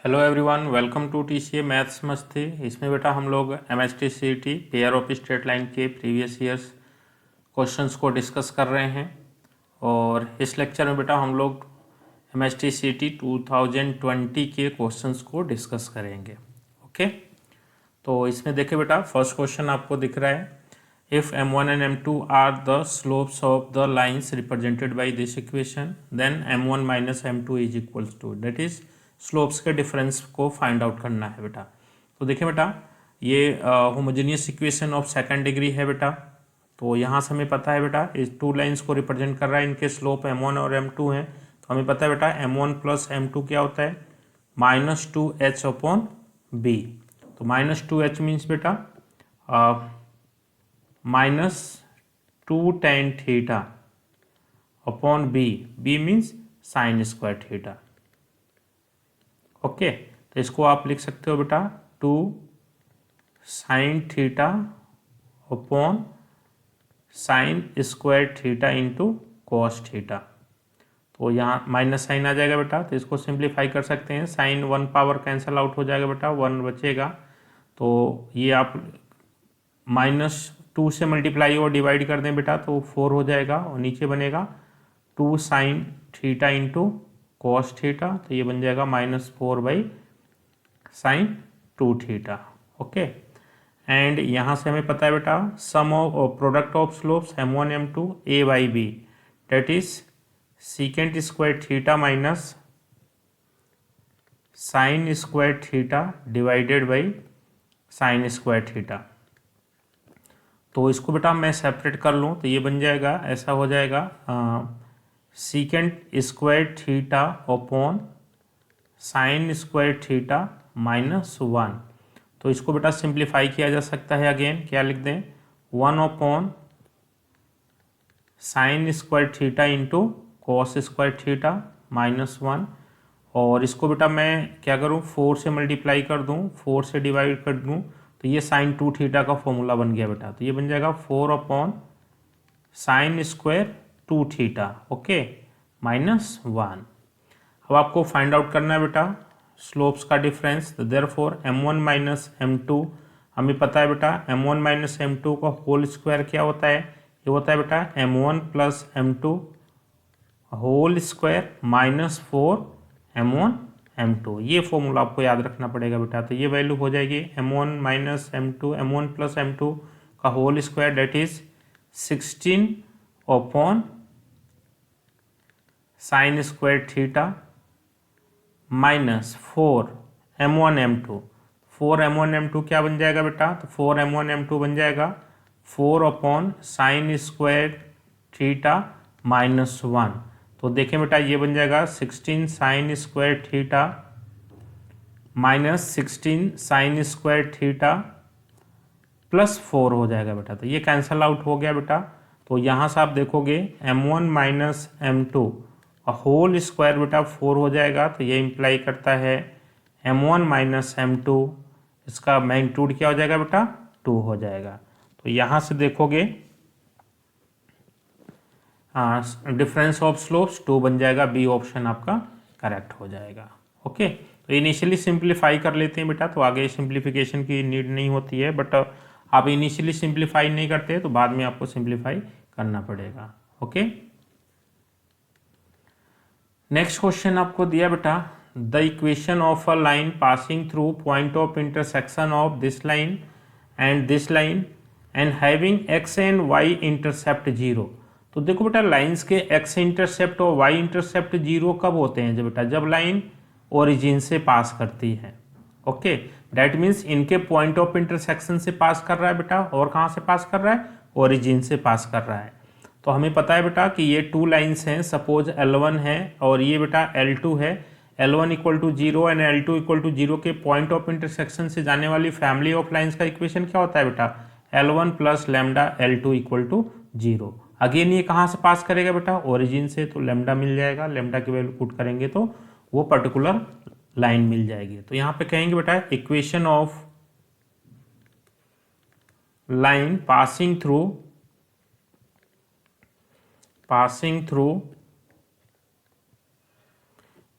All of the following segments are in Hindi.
Hello everyone, welcome to TCA maths मस्ती। इसमें बेटा हम लोग MST CET pair of straight line के प्रीवियस ईयर्स क्वेश्चंस को डिस्कस कर रहे हैं। और इस लेक्चर में बेटा हम लोग एमएसटी सीईटी 2020 के क्वेश्चंस को डिस्कस करेंगे। ओके, तो इसमें देखिए बेटा, फर्स्ट क्वेश्चन आपको दिख रहा है, if m1 and m2 are the slopes of the lines represented by this equation then m1 minus m2 is equals to, that is slopes के डिफरेंस को फाइंड आउट करना है बेटा। तो देखिए बेटा, ये homogeneous equation of second degree है बेटा। तो यहाँ से हमें पता है बेटा, इस टू लाइन्स को रिप्रेजेंट कर रहा है, इनके स्लोप m1 और m2 हैं। तो हमें पता है बेटा m1 प्लस m2 क्या होता है, -2h अपॉन b। तो -2h मीन्स बेटा -2 tan theta upon b means sign square theta. Okay, तो इसको आप लिख सकते हो बेटा 2 sine theta upon sine square theta into cos theta. तो यहाँ माइनस साइन आ जाएगा बेटा, तो इसको सिंप्लीफाई कर सकते हैं। साइन 1 पावर कैंसिल आउट हो जाएगा बेटा, 1 बचेगा। तो ये आप -2 से मल्टीप्लाई और डिवाइड कर दें बेटा तो 4 हो जाएगा, और नीचे बनेगा 2 sine theta into cos theta. तो ये बन जाएगा -4 by sine 2 theta. Okay, and यहाँ से हमें पता है बेटा sum of product of slopes m1 m2 a by b, that is secant square theta minus sine square theta divided by sine square theta. तो इसको बेटा मैं सेपरेट कर लूँ तो ये बन जाएगा, ऐसा हो जाएगा secant square theta upon sine square theta -1। तो इसको बेटा सिंप्लीफाई किया जा सकता है। अगेन क्या लिख दें, 1 upon sine square theta into cos square theta -1। और इसको बेटा मैं क्या करूँ, 4 से मल्टीप्लाई कर दूँ, 4 से डिवाइड कर दूँ, तो ये साइन 2 थीटा का फॉर्मूला बन गया बेटा। तो ये बन जाएगा 4 upon sine square 2 theta, okay, -1। अब आपको फाइंड आउट करना है बेटा स्लोप्स का डिफरेंस। तो देयरफॉर m1 माइनस m2, हमें पता है बेटा m1 माइनस m2 का होल स्क्वायर क्या होता है, ये होता है बेटा m1 plus m2 whole square -4 m1 m2। ये फॉर्मूला आपको याद रखना पड़ेगा बेटा। तो ये वैल्यू हो जाएगी m1 minus m2, m1 plus m2 का whole square, that is 16 upon sine square theta -4 m1 m2। 4 m1 m2 क्या बन जाएगा बेटा, तो 4 m1 m2 बन जाएगा 4 अपॉन साइन स्क्वायर थीटा -1। तो देखें बेटा ये बन जाएगा 16 sign square theta -16 sign square theta +4 हो जाएगा बेटा। तो ये कैंसल आउट हो गया बेटा। तो यहाँ से आप देखोगे m1 minus m2 whole square बेटा 4 हो जाएगा। तो ये इम्प्लाई करता है m1 माइनस m2, इसका मैग्नीट्यूड क्या हो जाएगा बेटा, 2 हो जाएगा। तो यहाँ से देखोगे डिफरेंस ऑफ स्लोप्स 2 बन जाएगा, बी ऑप्शन आपका करेक्ट हो जाएगा। ओके, तो इनिशियली सिंप्लीफाई कर लेते हैं बेटा, तो आगे सिंप्लीफिकेशन की नीड नहीं होती है, बट आप इनिशियली सिंप्लीफाई नहीं करते तो बाद में आपको सिंप्लीफाई करना पड़ेगा। ओके, नेक्स्ट क्वेश्चन आपको दिया बेटा, the equation of a line passing through point of intersection of this line and having x and y intercept 0। तो देखो बेटा लाइंस के एक्स इंटरसेप्ट और वाई इंटरसेप्ट 0 कब होते हैं, जब बेटा जब लाइन ओरिजिन से पास करती है। ओके, दैट मीन्स इनके पॉइंट ऑफ इंटरसेक्शन से पास कर रहा है बेटा, और कहाँ से पास कर रहा है, ओरिजिन से पास कर रहा है। तो हमें पता है बेटा कि ये टू लाइंस हैं, सपोज L1 है और ये बेटा L2 है। L1 equal to 0 and L2 equal to 0 के पॉइंट ऑफ इंटरसेक्शन से जाने वाली फैमिली ऑफ लाइंस का इक्वेशन क्या होता है बेटा, L1 plus lambda L2 equal to 0। Again ये कहाँ से पास करेगा बेटा, ओरिजिन से, तो लैम्डा मिल जाएगा, लैम्डा की वैल्यू पुट करेंगे तो वो पर्टिकुलर लाइन मिल जाएगी। तो यहाँ पे कहेंगे बेटा equation of line passing through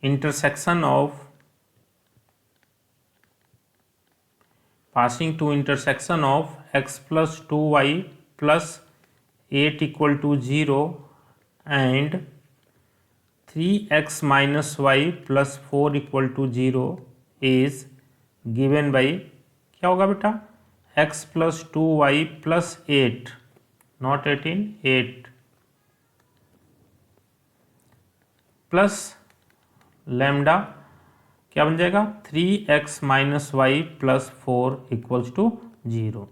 intersection of passing to intersection of x plus 2y plus 8 equal to 0 and 3x minus y plus 4 equal to 0 is given by, क्या होगा बेटा, x plus 2y plus 8, not 18, 8 plus lambda क्या बन जाएगा, 3x minus y plus 4 equals to 0।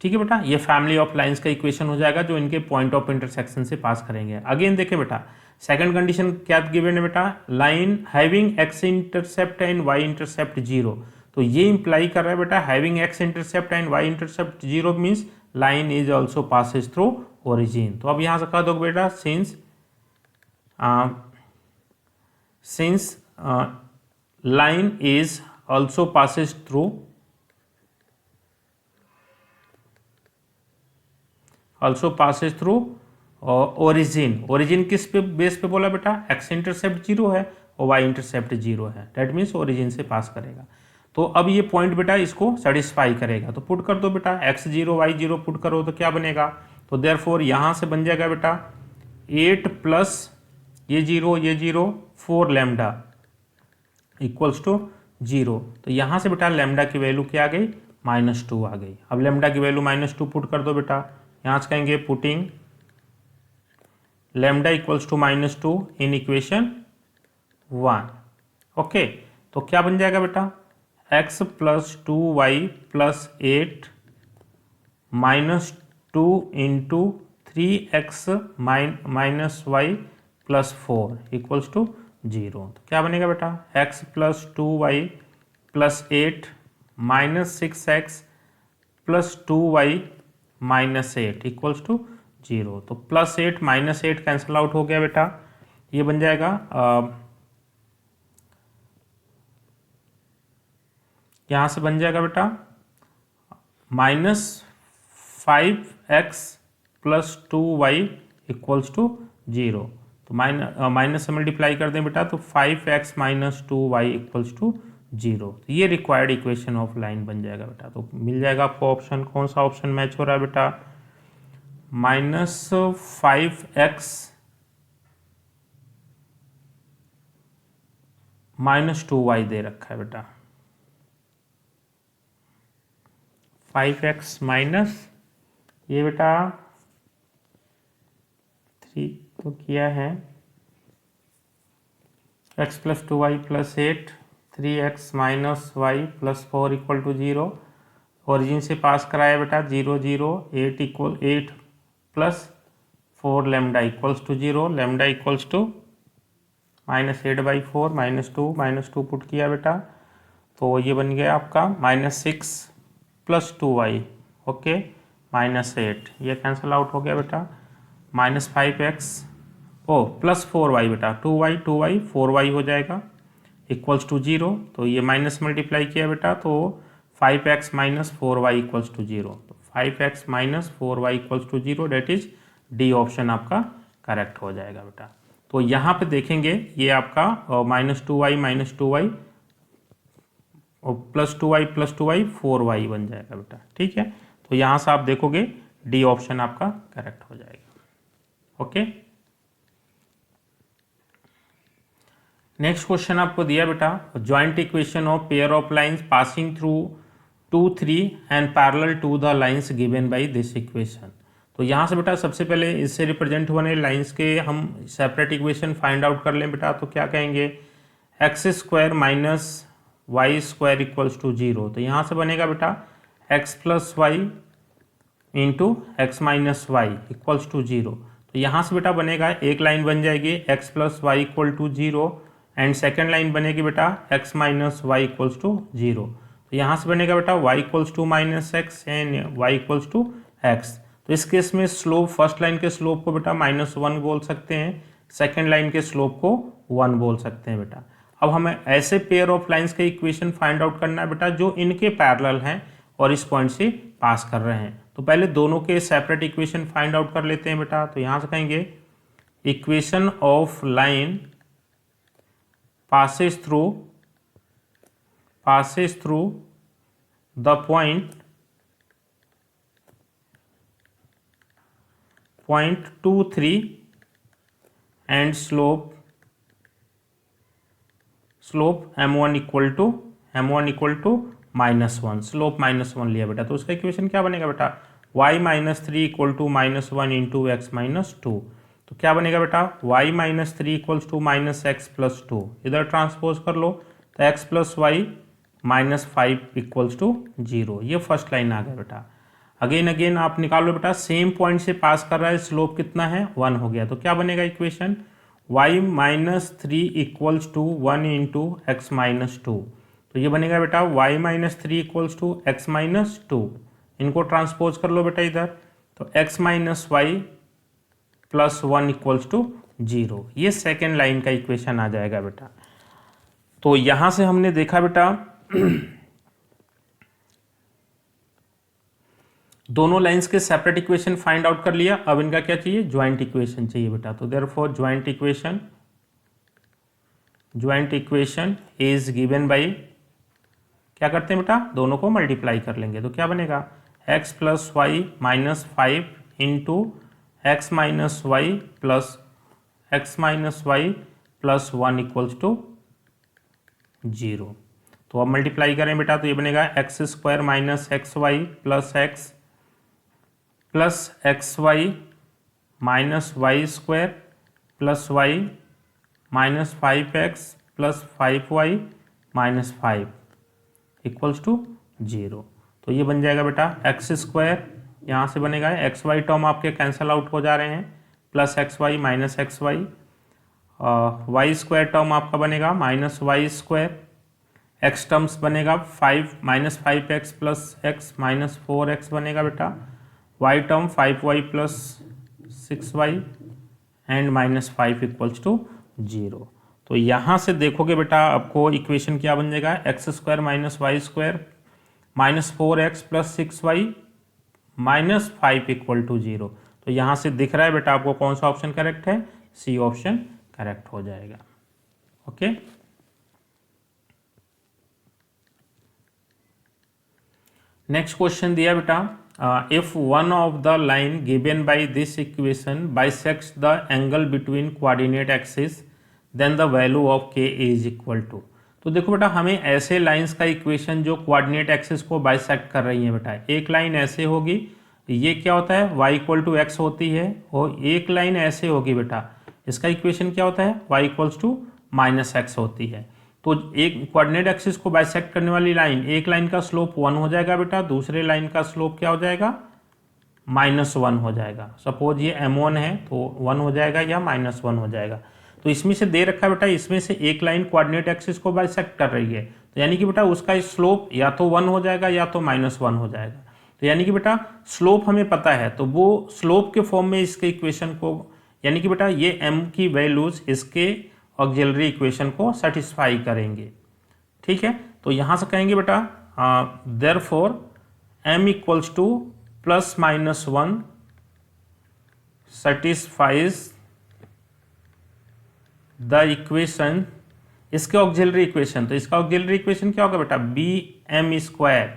ठीक है बेटा, ये फैमिली ऑफ लाइंस का इक्वेशन हो जाएगा जो इनके पॉइंट ऑफ इंटरसेक्शन से पास करेंगे। अगेन देखिए बेटा, सेकंड कंडीशन क्या गिवन है बेटा, line having x intercept and y intercept 0। तो ये इंप्लाई कर रहा है बेटा having x intercept and y intercept 0 means line is also passes through origin. तो अब यहाँ से कह दो बेटा since line is also passes through origin। origin किस पे बेस पे बोला बेटा, x इंटरसेप्ट 0 है और y इंटरसेप्ट 0 है, डेट मीन्स ओरिजिन से पास करेगा। तो अब ये पॉइंट बेटा इसको सेटिस्फाई करेगा, तो पुट कर दो बेटा, x 0 y 0 पुट करो तो क्या बनेगा, तो देयरफॉर यहाँ से बन जाएगा बेटा 8 प्लस ये 0 4 लैम्डा इक्वल्स टू 0। तो यहाँ से बेटा लैम्डा की वैल्यू क्या आ गई, -2 आ गई। अब लैम्डा की वैल्यू -2 पुट कर दो बेटा, यहाँ से कहेंगे putting lambda equals to -2 in equation 1। Okay, तो क्या बन जाएगा बेटा, x plus 2y plus 8 -2 into 3x minus y plus 4 equals to 0। तो क्या बनेगा बेटा, x plus 2y plus 8 minus 6x plus 2y minus 8 equals to 0। तो प्लस 8 माइनस 8 कैंसिल आउट हो गया बेटा, ये बन जाएगा यहाँ से बन जाएगा बेटा -5x plus 2y equals to 0। तो माइनस से मल्टीप्लाई कर दें बेटा, तो 5x minus 2y equals to 0। तो ये रिक्वायर्ड इक्वेशन ऑफ लाइन बन जाएगा बेटा। तो मिल जाएगा आपको ऑप्शन, कौन सा ऑप्शन मैच हो रहा है बेटा, -5x माइनस 2y दे रखा है बेटा, 5x माइनस ये बेटा 3 तो किया है x plus 2y plus 8 3x minus y plus 4 equal to 0। Origin से पास कराया बेटा 0 0 8 equal 8 plus 4 lambda equals to 0, lambda equals to -8/4 -2 put किया बेटा, तो ये बन गया आपका -6 प्लस 2y, ओके -8, ये कैंसिल आउट हो गया बेटा, -5x प्लस 4y बेटा, 2y 4y हो जाएगा इक्वल्स टू 0। तो ये माइनस मल्टीप्लाई किया बेटा, तो 5x minus 4y equals to 0। तो 5x minus 4y equals to 0, that is D option आपका करेक्ट हो जाएगा बेटा। तो यहाँ पे देखेंगे ये आपका -2y और प्लस 2y 4y बन जाएगा बेटा, ठीक है। तो यहाँ से आप देखोगे डी ऑप्शन आपका करेक्ट हो जाएगा। ओके, नेक्स्ट क्वेश्चन आपको दिया बेटा, joint equation of pair of lines passing through 2 3 and parallel to the lines given by this equation. तो यहाँ से बेटा सबसे पहले इससे रिप्रेजेंट होने लाइंस के हम सेपरेट इक्वेशन फाइंड आउट कर लें बेटा। तो क्या कहेंगे, x² minus Y square equals to 0। तो यहाँ से बनेगा बेटा x plus y into x minus Y equals to 0। तो यहाँ से बेटा बनेगा एक लाइन बन जाएगी x plus y equal to 0 and second line बनेगी बेटा x minus Y equals to 0। तो यहाँ से बनेगा बेटा y equals to minus x and y equals to x। तो इस केस में स्लोप, फर्स्ट लाइन के स्लोप को बेटा -1 बोल सकते हैं, सेकेंड लाइन के स्लोप को 1 बोल सकते हैं बेटा। अब हमें ऐसे पेयर ऑफ लाइंस का इक्वेशन फाइंड आउट करना है बेटा जो इनके पैरेलल हैं और इस पॉइंट से पास कर रहे हैं। तो पहले दोनों के सेपरेट इक्वेशन फाइंड आउट कर लेते हैं बेटा। तो यहाँ से कहेंगे equation of line passes through the point 0.23 and slope m1 equal to -1, slope -1 लिया बेटा। तो उसका इक्वेशन क्या बनेगा बेटा, y-3 equal to -1 into x -2। तो क्या बनेगा बेटा, y-3 इक्वल्स टू -x+2, इधर ट्रांसपोज कर लो तो x plus y -5 equals to 0। ये फर्स्ट लाइन आ गया बेटा। अगेन आप निकाल लो बेटा, सेम पॉइंट से पास कर रहा है, स्लोप कितना है 1 हो गया। तो क्या बनेगा equation, y-3 equals to 1 into x -2। तो ये बनेगा बेटा y-3 इक्वल्स टू x -2। इनको ट्रांसपोज कर लो बेटा इधर, तो x -y plus 1 equals to 0। ये सेकेंड लाइन का इक्वेशन आ जाएगा बेटा। तो यहां से हमने देखा बेटा दोनों लाइंस के सेपरेट इक्वेशन फाइंड आउट कर लिया। अब इनका क्या चाहिए, ज्वाइंट इक्वेशन चाहिए बेटा। तो therefore joint equation is given by, क्या करते हैं बेटा, दोनों को मल्टीप्लाई कर लेंगे। तो क्या बनेगा, x plus y -5 into x minus y plus 1 equals to 0। तो अब मल्टीप्लाई करें बेटा, तो ये बनेगा x² minus XY plus XY minus y² plus y minus 5x plus 5y minus 5 equals to 0। तो ये बन जाएगा बेटा x², यहाँ से बनेगा XY टर्म आपके कैंसल आउट हो जा रहे हैं, plus XY minus XY, y² term आपका बनेगा -y², x टर्म्स बनेगा 5 minus 5x plus x minus 4x बनेगा बेटा, y term 5y plus 6y and -5 equals to 0। तो यहाँ से देखोगे बेटा आपको इक्वेशन क्या बन जाएगा, x² minus y² minus 4x plus 6y minus 5 equal to 0। तो यहाँ से दिख रहा है बेटा आपको कौन सा ऑप्शन करेक्ट है, सी ऑप्शन करेक्ट हो जाएगा। ओके, नेक्स्ट क्वेश्चन दिया बेटा, if one of the line given by this equation bisects the angle between coordinate axis then the value of k is equal to. तो देखो बेटा हमें ऐसे लाइंस का इक्वेशन जो कोऑर्डिनेट एक्सिस को बाइसेक्ट कर रही है बेटा, एक लाइन ऐसे होगी, ये क्या होता है y इक्वल टू एक्स होती है, और एक लाइन ऐसे होगी बेटा, इसका इक्वेशन क्या होता है y इक्वल्स टू -x होती है। तो एक कोऑर्डिनेट एक्सिस को बाइसेक्ट करने वाली लाइन, एक लाइन का स्लोप 1 हो जाएगा बेटा, दूसरे लाइन का स्लोप क्या हो जाएगा, -1 हो जाएगा। सपोज ये m1 है तो 1 हो जाएगा या -1 हो जाएगा। तो इसमें से दे रखा है बेटा, इसमें से एक लाइन कोऑर्डिनेट एक्सिस को बाइसेक्ट कर रही है, तो यानी कि बेटा उसका स्लोप या तो 1 हो जाएगा या तो -1 हो जाएगा। तो यानी कि बेटा स्लोप हमें पता है, तो वो स्लोप के फॉर्म में इसके इक्वेशन को, यानी कि बेटा ये m की वैल्यूज इसके ऑक्सिलरी इक्वेशन को सेटिस्फाई करेंगे। ठीक है, तो यहां से कहेंगे बेटा therefore m equals to +-1 satisfies the equation, इसके ऑक्सिलरी इक्वेशन। तो इसका ऑक्सिलरी इक्वेशन क्या होगा बेटा, bm²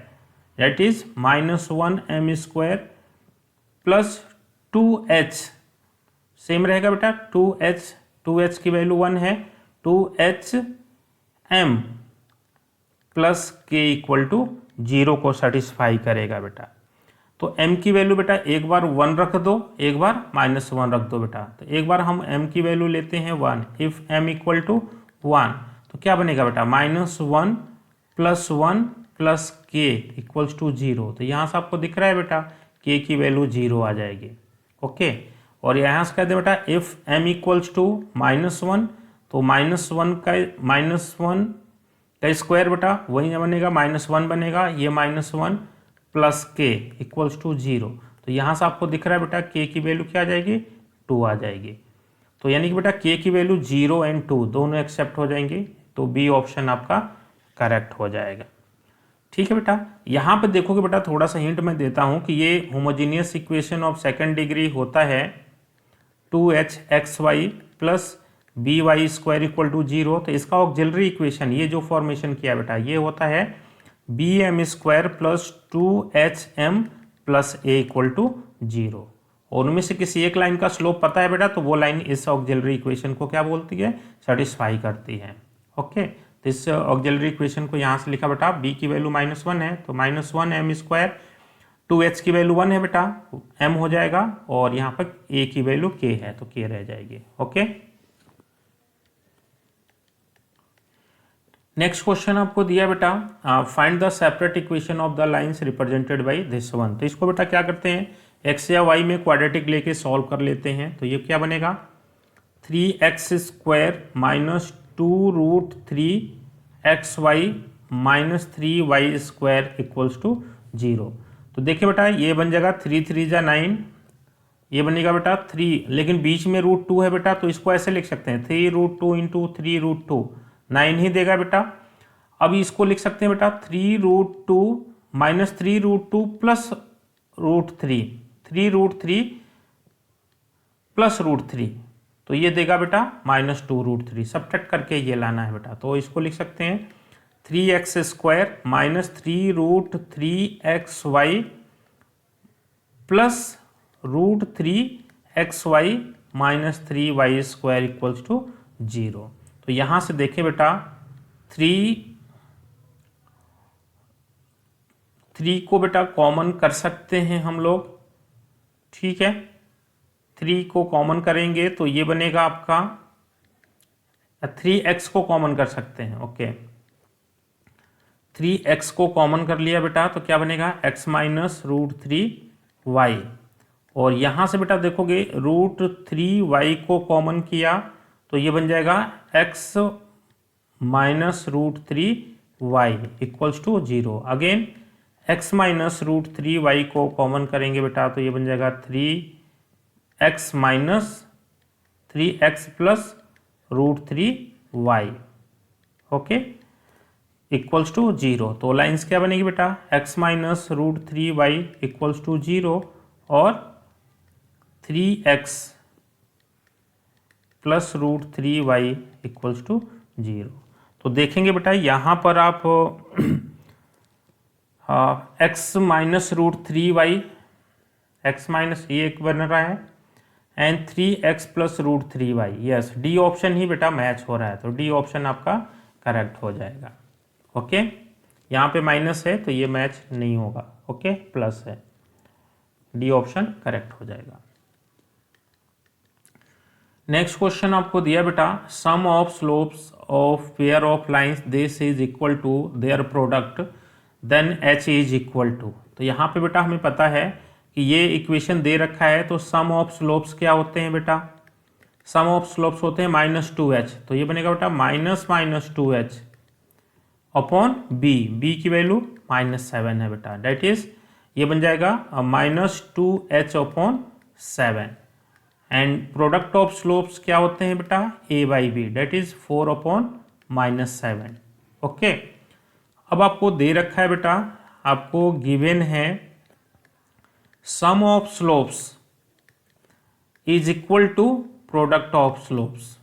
that is -1m² plus 2h, same रहेगा बेटा 2h की वैल्यू 1 है, 2hm plus k equal to 0 को सेटिस्फाई करेगा बेटा। तो m की वैल्यू बेटा एक बार 1 रख दो, एक बार -1 रख दो बेटा। तो एक बार हम m की वैल्यू लेते हैं 1, इफ m इक्वल टू 1 तो क्या बनेगा बेटा, -1 plus 1 plus k equals to 0। तो यहाँ से आपको दिख रहा है बेटा k की वैल्यू 0 आ जाएगी। ओके, और यहाँ से कहते हैं बेटा इफ m इक्वल्स टू -1, तो -1 का स्क्वायर बेटा वही बनेगा -1 बनेगा, ये -1 प्लस k इक्वल्स टू 0। तो यहाँ से आपको दिख रहा है बेटा k की वैल्यू क्या आ जाएगी, 2 आ जाएगी। तो यानी कि बेटा k की वैल्यू 0 एंड 2 दोनों एक्सेप्ट हो जाएंगे, तो बी ऑप्शन आपका करेक्ट हो जाएगा। ठीक है बेटा, यहाँ पे देखोगे बेटा थोड़ा सा हिंट मैं देता हूँ कि ये homogeneous equation of second degree होता है 2hxy plus by² equal to 0। तो इसका ऑक्सिलरी इक्वेशन, ये जो फॉर्मेशन किया बेटा, ये होता है B M square plus 2HM plus A equal to 0। और उनमें से किसी एक लाइन का स्लोप पता है बेटा, तो वो लाइन इस ऑक्सिलरी इक्वेशन को क्या बोलती है, सेटिस्फाई करती है। ओके, तो इस ऑक्सिलरी इक्वेशन को यहाँ से लिखा बेटा, बी की वैल्यू -1 है तो -1m स्क्वायर, 2h की वैल्यू 1 है बेटा, m हो जाएगा, और यहाँ पर a की वैल्यू k है तो k रह जाएगी। ओके, नेक्स्ट क्वेश्चन आपको दिया बेटा, find the separate equation of the lines represented by this one. तो इसको बेटा क्या करते हैं, x या y में क्वाड्रेटिक लेके सॉल्व कर लेते हैं। तो ये क्या बनेगा, 3x square minus 2√3xy minus 3y square equals to 0। तो देखिए बेटा, ये बन जाएगा 3 3 जा 9, ये बनेगा बेटा 3, लेकिन बीच में √2 है बेटा, तो इसको ऐसे लिख सकते हैं 3√2 इंटू 3√2, 9 ही देगा बेटा। अब इसको लिख सकते हैं बेटा 3√2 माइनस 3√2 प्लस √3, 3√3 प्लस √3, तो ये देगा बेटा -2√3। सब्ट्रैक्ट करके ये लाना है बेटा, तो इसको लिख सकते हैं 3x square minus 3√3xy plus √3xy minus 3y square equals to 0। तो यहाँ से देखें बेटा, 3 को बेटा कॉमन कर सकते हैं हम लोग, ठीक है। 3 को कॉमन करेंगे तो ये बनेगा आपका 3x को कॉमन कर सकते हैं। ओके, 3x को कॉमन कर लिया बेटा, तो क्या बनेगा x माइनस √3y, और यहाँ से बेटा देखोगे √3y को कॉमन किया तो ये बन जाएगा x minus √3y equals to 0। Again x minus √3y को कॉमन करेंगे बेटा, तो ये बन जाएगा 3x minus 3x plus √3y, okay, equals to 0। तो लाइंस क्या बनेगी बेटा, x minus √3y equals to 0 और 3x plus √3y equals to 0। तो देखेंगे बेटा यहाँ पर आप x minus √3y, x minus ये एक बन रहा है, and 3x plus √3y, yes D option ही बेटा मैच हो रहा है, तो डी ऑप्शन आपका करेक्ट हो जाएगा। ओके, यहाँ पे माइनस है तो ये मैच नहीं होगा, ओके, प्लस है, डी ऑप्शन करेक्ट हो जाएगा। नेक्स्ट क्वेश्चन आपको दिया बेटा, sum of slopes of pair of lines this is equal to their product then h is equal to. तो यहाँ पे बेटा हमें पता है कि ये इक्वेशन दे रखा है, तो सम ऑफ स्लोप्स क्या होते हैं बेटा, सम ऑफ स्लोप्स होते हैं -2h, तो ये बनेगा बेटा -2h अपॉन b की वैल्यू -7 है बेटा, डेट इज ये बन जाएगा -2h upon 7, and product of slopes क्या होते हैं बेटा a/b, date is 4 upon -7। Okay, अब आपको दे रखा है बेटा, आपको गिवन है sum of slopes is equal to product of slopes,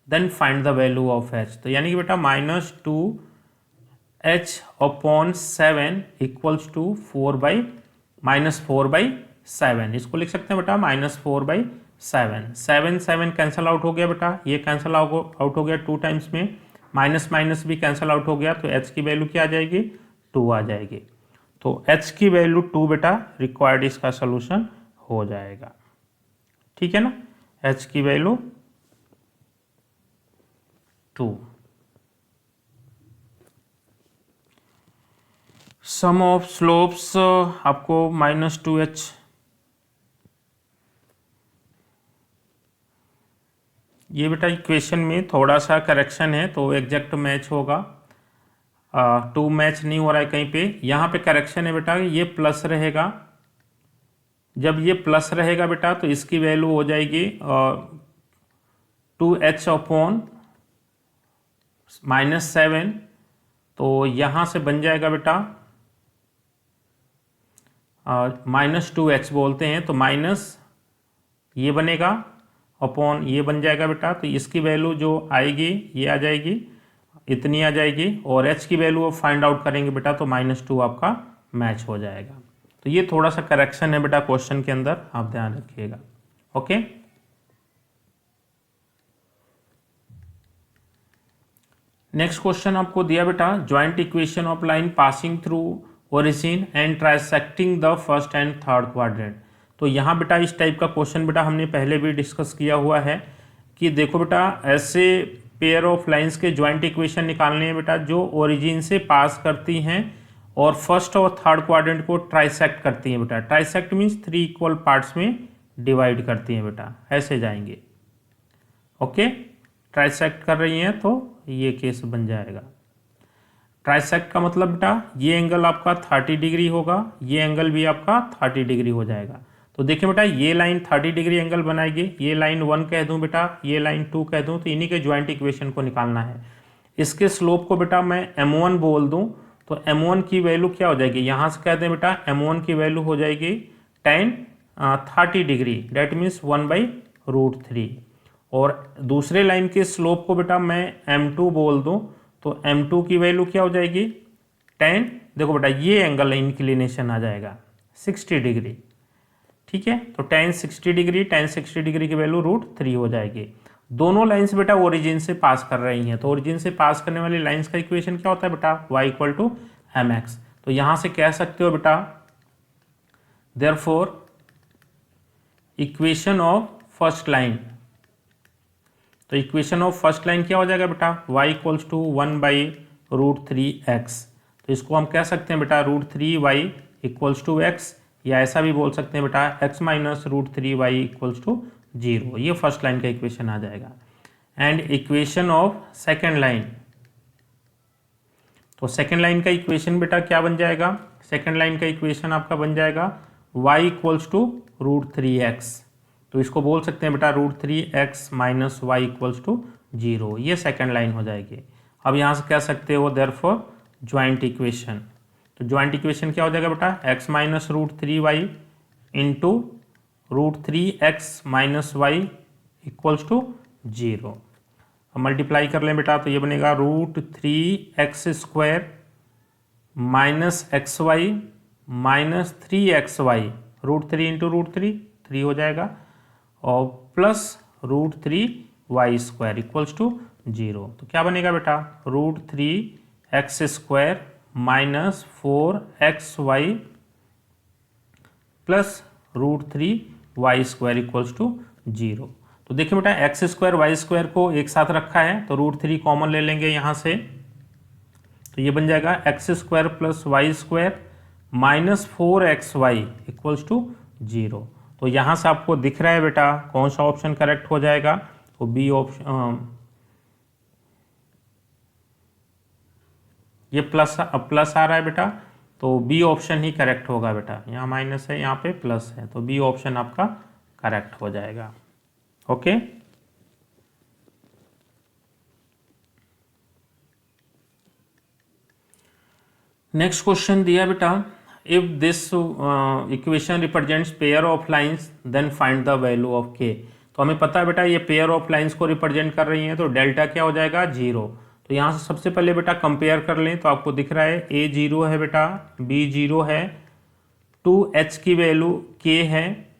then find the value of h। तो यानी कि बेटा -2h अपॉन 7 इक्वल्स टू -4/7, इसको लिख सकते हैं बेटा -4/7। 7 कैंसल आउट हो गया बेटा, ये कैंसल आउट हो गया 2 टाइम्स में, माइनस भी कैंसल आउट हो गया, तो h की वैल्यू क्या आ जाएगी 2 आ जाएगी। तो h की वैल्यू 2 बेटा रिक्वायर्ड इसका सोल्यूशन हो जाएगा, ठीक है ना, h की वैल्यू 2। सम ऑफ स्लोप्स आपको -2h, ये बेटा इक्वेशन में थोड़ा सा करेक्शन है, तो एग्जैक्ट मैच होगा, 2 मैच नहीं हो रहा है कहीं पे, यहाँ पे करेक्शन है बेटा, ये प्लस रहेगा, जब ये प्लस रहेगा बेटा तो इसकी वैल्यू हो जाएगी 2h अपॉन -7, तो यहाँ से बन जाएगा बेटा -2h बोलते हैं, तो माइनस ये बनेगा अपॉन ये बन जाएगा बेटा, तो इसकी वैल्यू जो आएगी ये आ जाएगी इतनी आ जाएगी और h की वैल्यू आप फाइंड आउट करेंगे बेटा तो -2 आपका मैच हो जाएगा। तो ये थोड़ा सा करेक्शन है बेटा क्वेश्चन के अंदर, आप ध्यान रखिएगा। ओके, नेक्स्ट क्वेश्चन आपको दिया बेटा, joint equation of line passing through origin and transecting the first and third quadrant. तो यहाँ बेटा इस टाइप का क्वेश्चन बेटा हमने पहले भी डिस्कस किया हुआ है कि देखो बेटा ऐसे पेयर ऑफ लाइंस के ज्वाइंट इक्वेशन निकालने हैं बेटा जो ओरिजिन से पास करती हैं और फर्स्ट और थर्ड क्वाड्रेंट को ट्राइसेक्ट करती हैं बेटा। ट्राइसेक्ट मीन्स 3 इक्वल पार्ट्स में डिवाइड करती हैं बेटा, ऐसे जाएंगे। ओके, ट्राइसेक्ट कर रही हैं तो ये केस बन जाएगा। ट्राइसेक्ट का मतलब बेटा ये एंगल आपका 30 डिग्री होगा, ये एंगल भी आपका 30 डिग्री हो जाएगा। तो देखिए बेटा ये लाइन 30 डिग्री एंगल बनाएगी, ये लाइन 1 कह दूं बेटा, ये लाइन 2 कह दूं, तो इन्हीं के ज्वाइंट इक्वेशन को निकालना है। इसके स्लोप को बेटा मैं m1 बोल दूं तो m1 की वैल्यू क्या हो जाएगी, यहाँ से कहते हैं बेटा m1 की वैल्यू हो जाएगी tan 30 डिग्री, डेट मीन्स 1/√3। और दूसरे लाइन के स्लोप को बेटा मैं m2 बोल दूं तो m2 की वैल्यू क्या हो जाएगी tan, देखो बेटा ये एंगल इंक्लिनेशन आ जाएगा 60 डिग्री, ठीक है। तो tan 60 डिग्री की वैल्यू √3 हो जाएगी। दोनों लाइंस बेटा ओरिजिन से पास कर रही हैं, तो ओरिजिन से पास करने वाली लाइंस का इक्वेशन क्या होता है बेटा, y = mx। तो यहां से कह सकते हो बेटा therefore equation of first line, तो इक्वेशन ऑफ फर्स्ट लाइन क्या हो जाएगा बेटा, y = 1/√3x। तो इसको हम कह सकते हैं बेटा √3y = x, या ऐसा भी बोल सकते हैं बेटा x - √3y = 0। ये फर्स्ट लाइन का इक्वेशन आ जाएगा। And equation of second line, तो सेकेंड लाइन का इक्वेशन बेटा क्या बन जाएगा, सेकेंड लाइन का इक्वेशन आपका बन जाएगा y = √3x। तो इसको बोल सकते हैं बेटा √3x - y = 0। ये सेकेंड लाइन हो जाएगी। अब यहाँ से कह सकते हो देयरफॉर ज्वाइंट इक्वेशन, तो ज्वाइंट इक्वेशन क्या हो जाएगा बेटा, x - √3y × √3x - y = 0। अब मल्टीप्लाई कर लें बेटा तो ये बनेगा √3x² - xy - 3xy, √3 × √3 3 हो जाएगा, और प्लस √3y² = 0। तो क्या बनेगा बेटा, √3x² - 4xy प्लस √3y² = 0। तो देखिए बेटा x² y² को एक साथ रखा है तो √3 कॉमन ले लेंगे यहाँ से, तो ये बन जाएगा x² + y² - 4xy = 0। तो यहाँ से आपको दिख रहा है बेटा कौन सा ऑप्शन करेक्ट हो जाएगा, तो बी ऑप्शन, ये प्लस आ रहा है बेटा, तो बी ऑप्शन ही करेक्ट होगा बेटा। यहाँ माइनस है, यहाँ पे प्लस है, तो बी ऑप्शन आपका करेक्ट हो जाएगा। ओके, नेक्स्ट क्वेश्चन दिया बेटा, if this equation represents pair of lines then find the value of k. तो हमें पता है बेटा ये पेयर ऑफ लाइंस को रिप्रेजेंट कर रही हैं, तो डेल्टा क्या हो जाएगा, 0। तो यहाँ से सबसे पहले बेटा कंपेयर कर लें तो आपको दिख रहा है a 0 है बेटा, b 0 है, 2h की वैल्यू k है,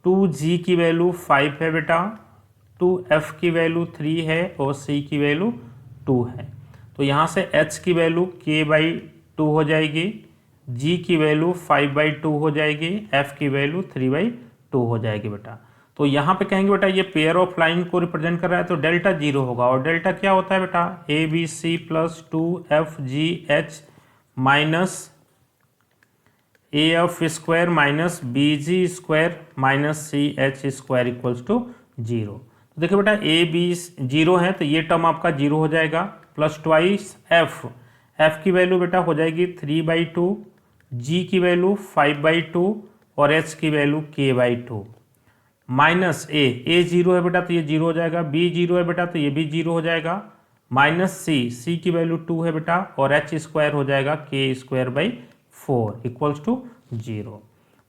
2g की वैल्यू 5 है बेटा, 2f की वैल्यू 3 है और c की वैल्यू 2 है। तो यहाँ से h की वैल्यू k/2 हो जाएगी, g की वैल्यू 5/2 हो जाएगी, f की वैल्यू 3/2 हो जाएगी बेटा। तो यहाँ पे कहेंगे बेटा ये पेयर ऑफ लाइन को रिप्रेजेंट कर रहा है तो डेल्टा 0 होगा, और डेल्टा क्या होता है बेटा, ABC + 2FGH minus AF² - BG² - CH² = 0। तो देखिए बेटा AB 0 है तो ये टर्म आपका 0 हो जाएगा, प्लस ट्वाइस f की वैल्यू बेटा हो जाएगी 3/2, G की वैल्यू 5/2 और H की वैल्यू k/2, माइनस A 0 है बेटा तो ये 0 हो जाएगा, B 0 है बेटा तो ये भी 0 हो जाएगा, माइनस C की वैल्यू 2 है बेटा और H² हो जाएगा k² = 0।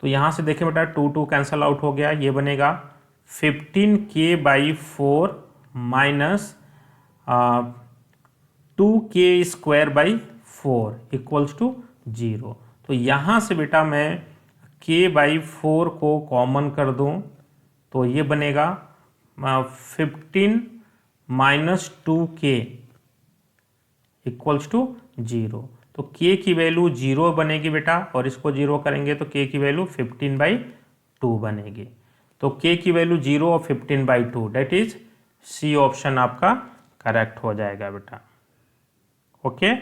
तो यहाँ से देखें बेटा 2 कैंसल आउट हो गया, ये बनेगा 15k/4 minus 2k² 4 equals to 0। तो यहाँ से बेटा मैं k/4 को कॉमन कर दूँ तो ये बनेगा 15 माइनस 2k इक्वल्स टू 0। तो k की वैल्यू 0 बनेगी बेटा, और इसको 0 करेंगे तो k की वैल्यू 15/2 बनेगी। तो k की वैल्यू 0 और 15/2, डेट इज सी ऑप्शन आपका करेक्ट हो जाएगा बेटा। ओके,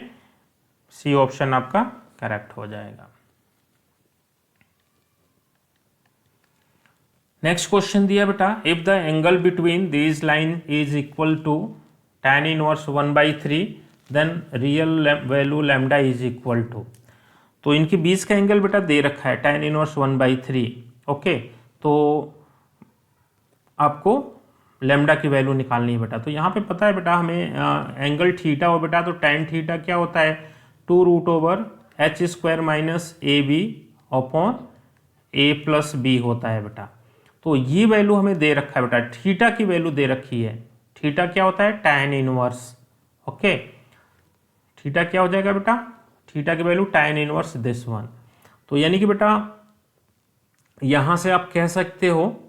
सी ऑप्शन आपका करेक्ट हो जाएगा। नेक्स्ट क्वेश्चन दिया बेटा, if the angle between this line is equal to tan inverse 1/3 then real value lambda is equal to. तो इनके बीच का एंगल बेटा दे रखा है tan इनवर्स 1/3। ओके, तो आपको लैम्डा की वैल्यू निकालनी है बेटा। तो यहाँ पे पता है बेटा हमें एंगल थीटा हो बेटा, तो tan थीटा क्या होता है 2√h² minus AB upon A+B होता है बेटा। तो ये वैल्यू हमें दे रखा है बेटा, थीटा की वैल्यू दे रखी है। थीटा क्या होता है tan इनवर्स। ओके, थीटा क्या हो जाएगा बेटा, थीटा की value tan inverse this one. तो यानी कि बेटा यहाँ से आप कह सकते हो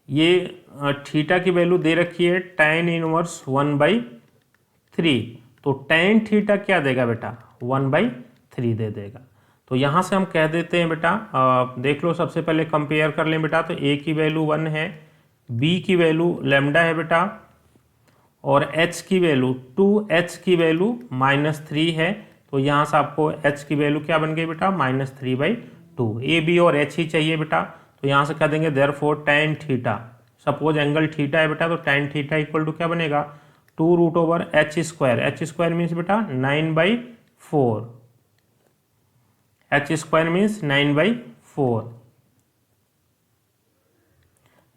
ये थीटा की वैल्यू दे रखी है tan इनवर्स 1/3, तो tan थीटा क्या देगा बेटा 1/3 दे देगा। तो यहाँ से हम कह देते हैं बेटा, देख लो सबसे पहले कंपेयर कर लें बेटा। तो a की वैल्यू 1 है, b की वैल्यू लैम्डा है बेटा, और h की वैल्यू 2h की वैल्यू -3 है। तो यहाँ से आपको h की वैल्यू क्या बन गई बेटा -3/2। a b और h ही चाहिए बेटा, तो यहाँ से कह देंगे therefore tan theta, suppose angle theta है बेटा, तो tan थीटा इक्वल टू क्या बनेगा 2√h²। h² मीन्स बेटा 9/4, h² means 9/4,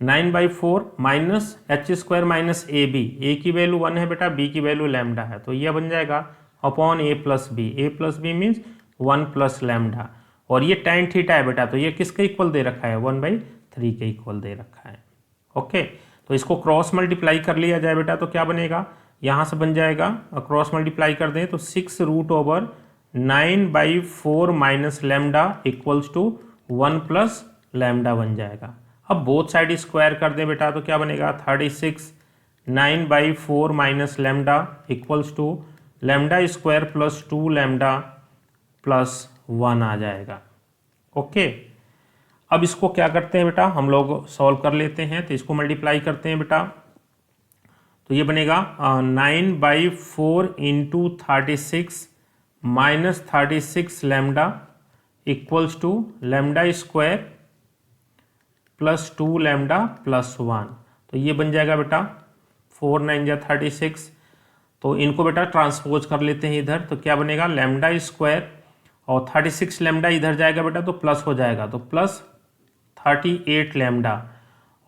9/4 minus h² minus AB। a की वैल्यू 1 है बेटा, b की वैल्यू लैम्डा है, तो यह बन जाएगा upon A+B। A+B means 1 plus lambda, और ये tan थीटा है बेटा, तो ये किसके इक्वल दे रखा है 1/3 के इक्वल दे रखा है। ओके, तो इसको क्रॉस मल्टीप्लाई कर लिया जाए बेटा, तो क्या बनेगा, यहाँ से बन जाएगा क्रॉस मल्टीप्लाई कर दें तो 6√9/4 minus lambda equals to 1 plus lambda बन जाएगा। अब बोथ साइड स्क्वायर कर दें बेटा, तो क्या बनेगा 36 9/4 minus lambda equals to lambda square plus 2 lambda plus 1 आ जाएगा। ओके, अब इसको क्या करते हैं बेटा हम लोग सॉल्व कर लेते हैं। तो इसको मल्टीप्लाई करते हैं बेटा, तो ये बनेगा 9/4 into 36 minus 36 lambda equals to lambda square plus 2 lambda plus 1। तो ये बन जाएगा बेटा 4 9 जा 36। तो इनको बेटा ट्रांसपोज कर लेते हैं इधर, तो क्या बनेगा लैम्डा स्क्वायर और 36 लैम्डा इधर जाएगा बेटा तो प्लस हो जाएगा, तो प्लस 38 लैम्डा,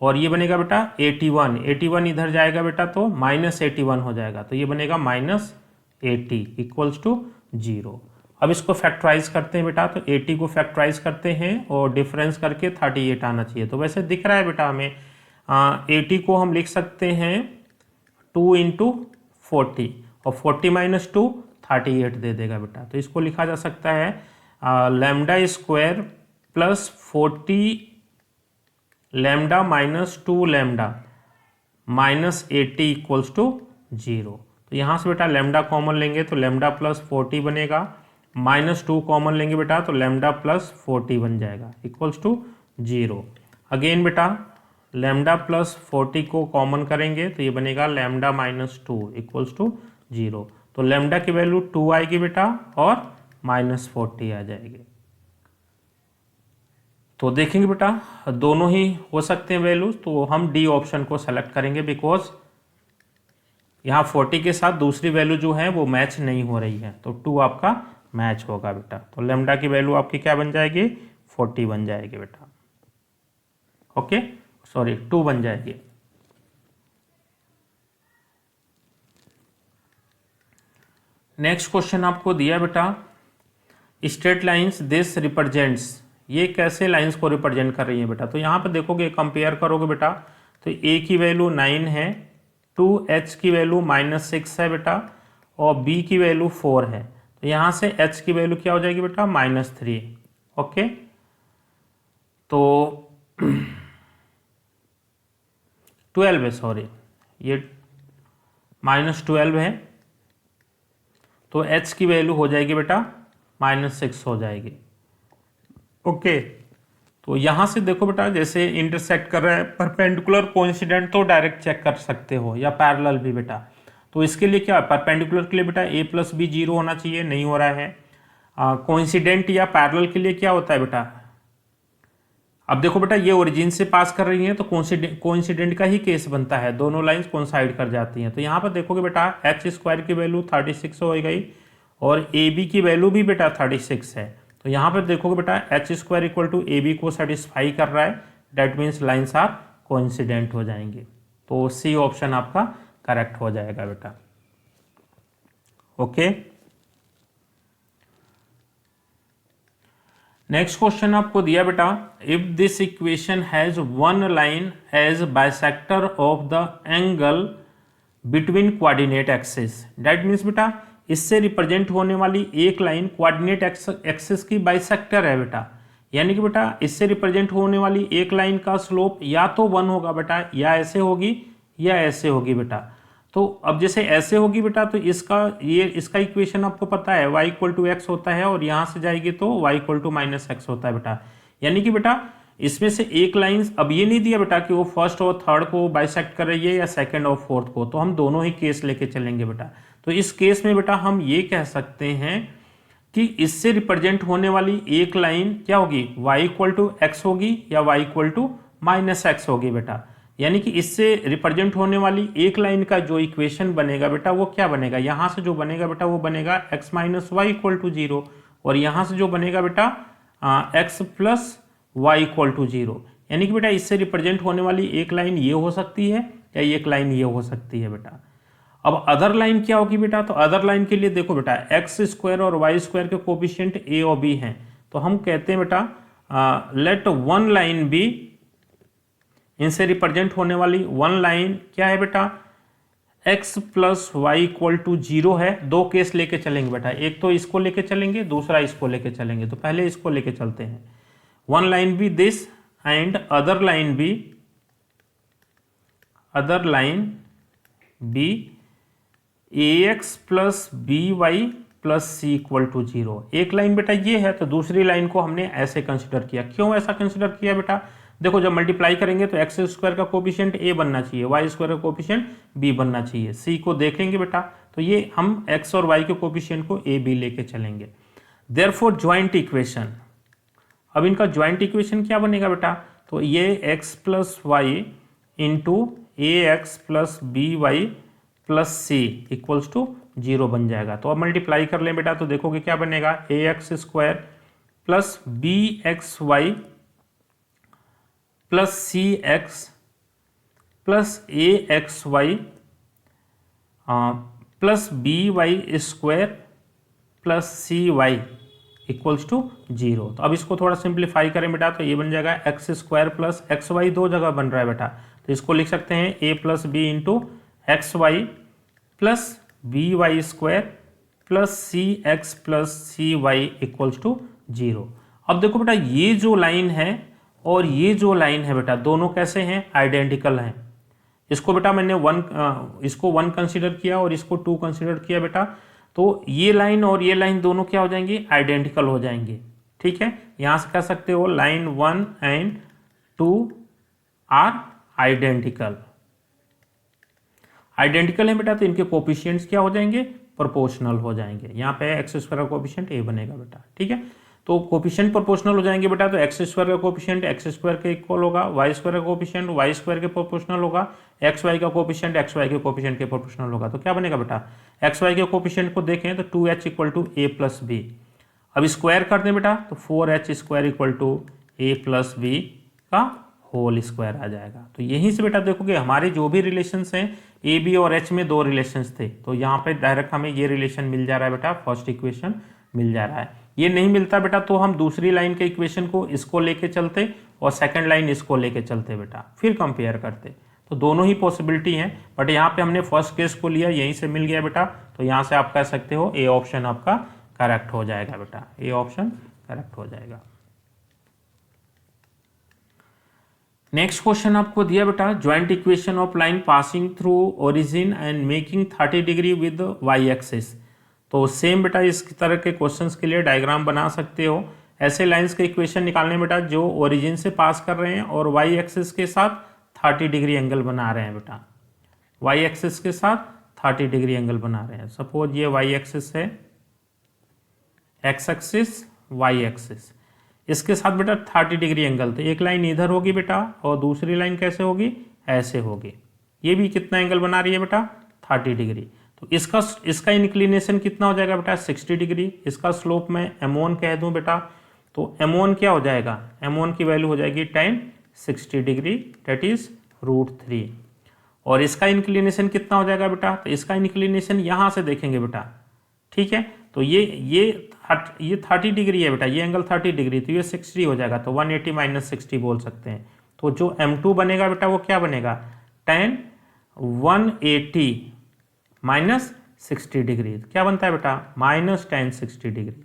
और ये बनेगा बेटा 81 इधर जाएगा बेटा तो -81 हो जाएगा, तो ये बनेगा -80 इक्वल्स टू 0। अब इसको फैक्टराइज करते हैं बेटा, तो 80 को फैक्टराइज करते हैं और डिफरेंस करके 38 आना चाहिए। तो वैसे दिख रहा है बेटा हमें 80 को हम लिख सकते हैं 2 इंटू 40, और 40 माइनस 2 38 दे देगा बेटा। तो इसको लिखा जा सकता है lambda square plus 40 lambda minus 2 lambda minus 80 equals to 0। तो यहाँ से बेटा लैम्डा कॉमन लेंगे तो लैम्डा प्लस 40 बनेगा, -2 कॉमन लेंगे बेटा तो लैम्डा प्लस 40 बन जाएगा इक्वल्स टू 0। अगेन बेटा लैम्डा प्लस 40 को कॉमन करेंगे तो ये बनेगा लैम्डा -2 इक्वल्स टू 0। तो लैम्डा की वैल्यू 2 आएगी बेटा और -40 आ जाएगी। तो देखेंगे बेटा दोनों ही हो सकते हैं वैल्यूज, तो हम डी ऑप्शन को सेलेक्ट करेंगे बिकॉज यहाँ 40 के साथ दूसरी वैल्यू जो है वो मैच नहीं हो रही है, तो 2 आपका मैच होगा बेटा। तो लैम्डा की वैल्यू आपकी क्या बन जाएगी 40 बन जाएगी बेटा। ओके सॉरी 2 बन जाएगी। नेक्स्ट क्वेश्चन आपको दिया बेटा स्ट्रेट लाइंस दिस रिप्रेजेंट्स, ये कैसे लाइंस को रिप्रेजेंट कर रही है बेटा। तो यहाँ पे देखोगे कंपेयर करोगे बेटा, तो a की वैल्यू 9 है, 2h की वैल्यू -6 है बेटा, और b की वैल्यू 4 है, तो यहाँ से h की वैल्यू क्या हो जाएगी बेटा, -3। ओके, तो 12 है, सॉरी ये -12 है, तो h की वैल्यू हो जाएगी बेटा -6 हो जाएगी। ओके, तो यहाँ से देखो बेटा, जैसे इंटरसेक्ट कर रहा है परपेंडिकुलर कोइंसिडेंट तो डायरेक्ट चेक कर सकते हो, या पैरेलल भी बेटा। तो इसके लिए क्या, परपेंडिकुलर के लिए बेटा a + b 0 होना चाहिए, नहीं हो रहा है। कोइंसिडेंट या पैरेलल के लिए क्या होता है बेटा, अब देखो बेटा ये ओरिजिन से पास कर रही है तो कोइंसिडेंट का ही केस बनता है, दोनों लाइंस कोइंसाइड कर जाती हैं। तो यहाँ पर देखोगे बेटा h² की वैल्यू 36 हो गई और AB की वैल्यू भी बेटा 36 है। तो यहाँ पर देखोगे बेटा h² = AB को सेटिस्फाई कर रहा है, that means lines are coincident हो जाएंगे। तो सी ऑप्शन आपका करेक्ट हो जाएगा बेटा। ओके, नेक्स्ट क्वेश्चन आपको दिया बेटा, if this equation has one line as bisector of the angle between coordinate axis, that means बेटा इससे रिप्रेजेंट होने वाली एक लाइन कोऑर्डिनेट एक्सिस की बाइसेक्टर है बेटा, यानी कि बेटा इससे रिप्रेजेंट होने वाली एक लाइन का स्लोप या तो 1 होगा बेटा, या ऐसे होगी या ऐसे होगी बेटा। तो अब जैसे ऐसे होगी बेटा तो इसका इक्वेशन आपको पता है y = x होता है, और यहाँ से जाएगी तो y = -x होता है बेटा। यानी कि बेटा इसमें से एक लाइन, अब ये नहीं दिया बेटा कि वो फर्स्ट और थर्ड को बाइसेक्ट कर रही है या सेकंड और फोर्थ को, तो हम दोनों ही केस लेके चलेंगे बेटा। तो इस केस में बेटा हम ये कह सकते हैं कि इससे रिप्रेजेंट होने वाली एक लाइन क्या होगी, y = x होगी या y = -x होगी बेटा। यानी कि इससे रिप्रेजेंट होने वाली एक लाइन का जो इक्वेशन बनेगा बेटा वो क्या बनेगा, यहाँ से जो बनेगा बेटा वो बनेगा x - y = 0, और यहाँ से जो बनेगा बेटा x + y = 0। यानी कि बेटा इससे रिप्रेजेंट होने वाली एक लाइन ये हो सकती है या एक लाइन ये हो सकती है बेटा। अब अदर लाइन क्या होगी बेटा, तो अदर लाइन के लिए देखो बेटा x² और y² के कोफिशिएंट a और b हैं, तो हम कहते हैं बेटा लेट वन लाइन बी, इनसे रिप्रेजेंट होने वाली वन लाइन क्या है बेटा, x + y = 0 है। दो केस लेके चलेंगे बेटा, एक तो इसको लेके चलेंगे, दूसरा इसको लेके चलेंगे। तो पहले इसको लेके चलते हैं, one line be this and other line be ax + by + c = 0। एक लाइन बेटा ये है, तो दूसरी लाइन को हमने ऐसे कंसिडर किया। क्यों ऐसा कंसिडर किया बेटा, देखो जब मल्टीप्लाई करेंगे तो x² का कोफिशिएंट a बनना चाहिए, y² का कोफिशिएंट b बनना चाहिए। c को देखेंगे बेटा, तो ये हम x और y के कोफिशिएंट को a b लेके चलेंगे। देयरफॉर ज्वाइंट इक्वेशन, अब इनका ज्वाइंट इक्वेशन क्या बनेगा बेटा, तो ये x + y × ax + by + c = 0 बन जाएगा। तो अब मल्टीप्लाई कर लें बेटा, तो देखोगे क्या बनेगा, ax² + bxy + cx + axy + by² + cy = 0। तो अब इसको थोड़ा सिंप्लीफाई करें बेटा, तो ये बन जाएगा x² + xy, दो जगह बन रहा है बेटा, तो इसको लिख सकते हैं a + b × xy + by² + cx + cy = 0। अब देखो बेटा ये जो लाइन है और ये जो लाइन है बेटा, दोनों कैसे हैं, आइडेंटिकल हैं। इसको बेटा मैंने इसको 1 कंसीडर किया और इसको 2 कंसीडर किया बेटा, तो ये लाइन और ये लाइन दोनों क्या हो जाएंगे, आइडेंटिकल हो जाएंगे। ठीक है, यहां से कह सकते हो लाइन 1 एंड 2 आर आइडेंटिकल है बेटा, तो इनके कोफिशिएंट्स क्या हो जाएंगे, प्रोपोर्शनल हो जाएंगे। यहाँ पे x² का कोफिशिएंट a बनेगा बेटा। ठीक है, तो कोफिशिएंट प्रोपोर्शनल हो जाएंगे बेटा, तो x² का कोफिशिएंट x² के इक्वल होगा, y² का कोफिशिएंट y² के प्रोपोर्शनल होगा, xy का कोफिशिएंट xy के कोफिशिएंट के प्रोपोर्शनल होगा। तो क्या बनेगा बेटा, xy के कोफिशिएंट को देखें तो 2h = a + b। अब स्क्वायर कर दें बेटा, तो 4h² = a + b का होल स्क्वायर आ जाएगा। तो यहीं से बेटा देखोगे हमारे जो भी रिलेशंस हैं ए बी और एच में 2 रिलेशंस थे, तो यहाँ पे डायरेक्ट हमें ये रिलेशन मिल जा रहा है बेटा, फर्स्ट इक्वेशन मिल जा रहा है। ये नहीं मिलता बेटा तो हम दूसरी लाइन के इक्वेशन को इसको लेके चलते और सेकंड लाइन इसको लेके चलते बेटा, फिर कंपेयर करते। तो दोनों ही पॉसिबिलिटी हैं, बट यहाँ पे हमने फर्स्ट केस को लिया, यहीं से मिल गया बेटा, तो यहाँ से आप कह सकते हो ए ऑप्शन आपका करेक्ट हो जाएगा बेटा, ए ऑप्शन करेक्ट हो जाएगा। नेक्स्ट क्वेश्चन आपको दिया बेटा, joint equation of line passing through origin and making 30 degree with Y axis. तो सेम बेटा इस तरह के क्वेश्चंस के लिए डायग्राम बना सकते हो। ऐसे लाइंस के इक्वेशन निकालने बेटा जो ओरिजिन से पास कर रहे हैं और वाई एक्सिस के साथ 30 डिग्री एंगल बना रहे हैं बेटा, वाई एक्सिस के साथ 30 डिग्री एंगल बना रहे हैं। सपोज ये वाई एक्सिस है, एक्स एक्सिस वाई एक्सिस, इसके साथ बेटा 30 डिग्री एंगल, तो एक लाइन इधर होगी बेटा और दूसरी लाइन कैसे होगी, ऐसे होगी। ये भी कितना एंगल बना रही है बेटा, 30 डिग्री। तो इसका इंक्लिनेशन कितना हो जाएगा बेटा, 60 डिग्री। इसका स्लोप मैं m1 कह दूं बेटा, तो m1 क्या हो जाएगा, m1 की वैल्यू हो जाएगी tan 60 डिग्री, दैट इज √3। और इसका इंक्लिनेशन कितना हो जाएगा बेटा, तो इसका इंक्लिनेशन यहाँ से देखेंगे बेटा, ठीक है। तो ये 30 डिग्री है बेटा, ये एंगल 30 डिग्री, तो ये 60 हो जाएगा, तो 180 माइनस 60 बोल सकते हैं। तो जो m2 बनेगा बेटा वो क्या बनेगा, tan 180 माइनस 60 डिग्री, क्या बनता है बेटा, माइनस tan 60 डिग्री,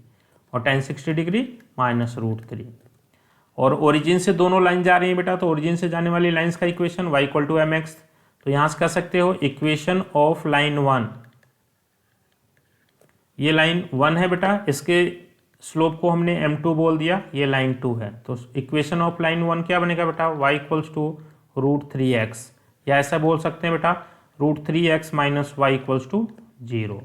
और tan 60 डिग्री माइनस √3। और ओरिजिन से दोनों लाइन जा रही है बेटा, तो ओरिजिन से जाने वाली लाइंस का equation y equal to mx, तो यहाँ से कह सकते हो इक्वेशन ऑफ लाइन 1, ये लाइन 1 है बेटा, इसके स्लोप को हमने m2 बोल दिया, ये लाइन 2 है, तो इक्वेशन ऑफ लाइन 1 क्या बनेगा बेटा, y इक्वल्स टू √3x, या ऐसा बोल सकते हैं बेटा √3x minus Y equals to 0।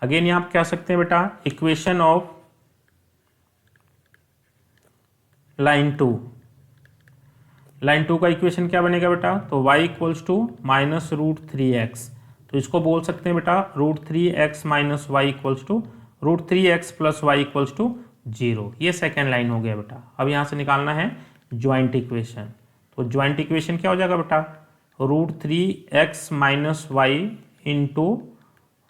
Again यहाँ आप कह सकते हैं बेटा इक्वेशन ऑफ लाइन 2, लाइन 2 का इक्वेशन क्या बनेगा बेटा, तो y equals to minus √3x, तो इसको बोल सकते हैं बेटा √3x minus Y equals to √3x plus Y equals to 0। ये सेकेंड लाइन हो गया बेटा। अब यहाँ से निकालना है ज्वाइंट इक्वेशन, तो ज्वाइंट इक्वेशन क्या हो जाएगा बेटा, √3x minus Y into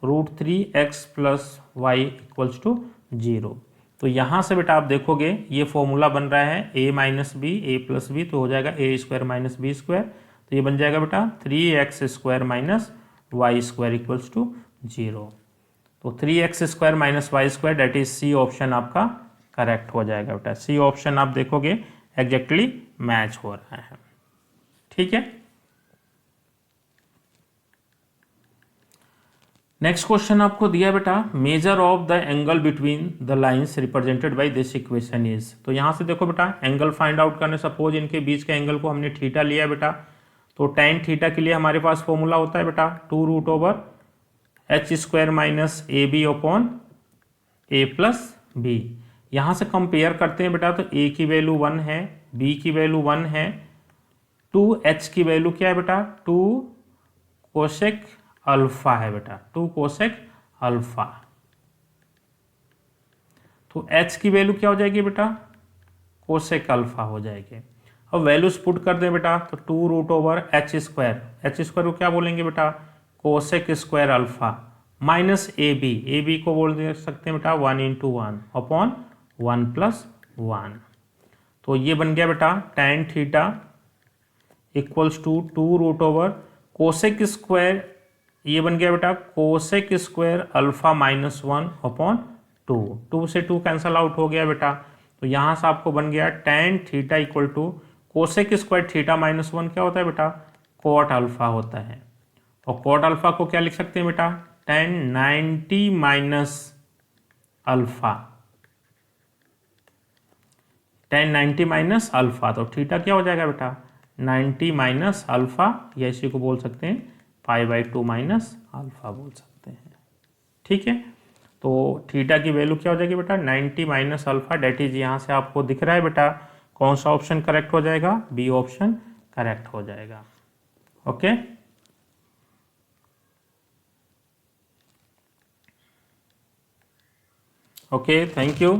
√3x plus Y equals to 0। तो यहाँ से बेटा आप देखोगे ये फॉर्मूला बन रहा है a minus B A plus B, तो हो जाएगा A square minus B square, तो ये बन जाएगा बेटा 3x square minus Y square equals to 0। तो 3x square minus Y square that is C option आपका करेक्ट हो जाएगा बेटा। सी ऑप्शन आप देखोगे एग्जैक्टली मैच हो रहा है, ठीक है। नेक्स्ट क्वेश्चन आपको दिया बेटा, measure of the angle between the lines represented by this equation is. तो यहाँ से देखो बेटा एंगल फाइंड आउट करने, सपोज इनके बीच के एंगल को हमने थीटा लिया बेटा, तो tan थीटा के लिए हमारे पास फॉर्मूला होता है बेटा 2√h square minus A B upon A plus B. यहाँ से कंपेयर करते हैं बेटा, तो a की वैल्यू 1 है, b की वैल्यू 1 है, 2h की वैल्यू क्या है बेटा, 2 कोसेक अल्फा है बेटा, 2 कोसेक अल्फा। तो h की वैल्यू क्या हो जाएगी बेटा, कोसेक अल्फा हो जाएगी। अब वैल्यूज पुट कर दें बेटा, तो 2√h स्क्वायर, h स्क्वायर को क्या बोलेंगे बेटा, cosec square alpha minus A B को बोल दे सकते हैं बेटा 1 इंटू 1 अपॉन 1 प्लस 1। तो ये बन गया बेटा tan theta equals to 2√ cosec square, ये बन गया बेटा cosec square alpha minus 1 upon 2 से 2 कैंसल आउट हो गया बेटा। तो यहाँ से आपको बन गया tan theta equal to cosec square theta minus 1 क्या होता है बेटा, कॉट अल्फा होता है। और कॉट अल्फा को क्या लिख सकते हैं बेटा, tan 90 minus alpha, tan 90 minus alpha, तो थीटा क्या हो जाएगा बेटा 90 माइनस अल्फा, या इसी को बोल सकते हैं π/2 माइनस अल्फा बोल सकते हैं, ठीक है। तो थीटा की वैल्यू क्या हो जाएगी बेटा 90 माइनस अल्फा, डेट इज यहाँ से आपको दिख रहा है बेटा कौन सा ऑप्शन करेक्ट हो जाएगा, बी ऑप्शन करेक्ट हो जाएगा। Okay, okay, thank you.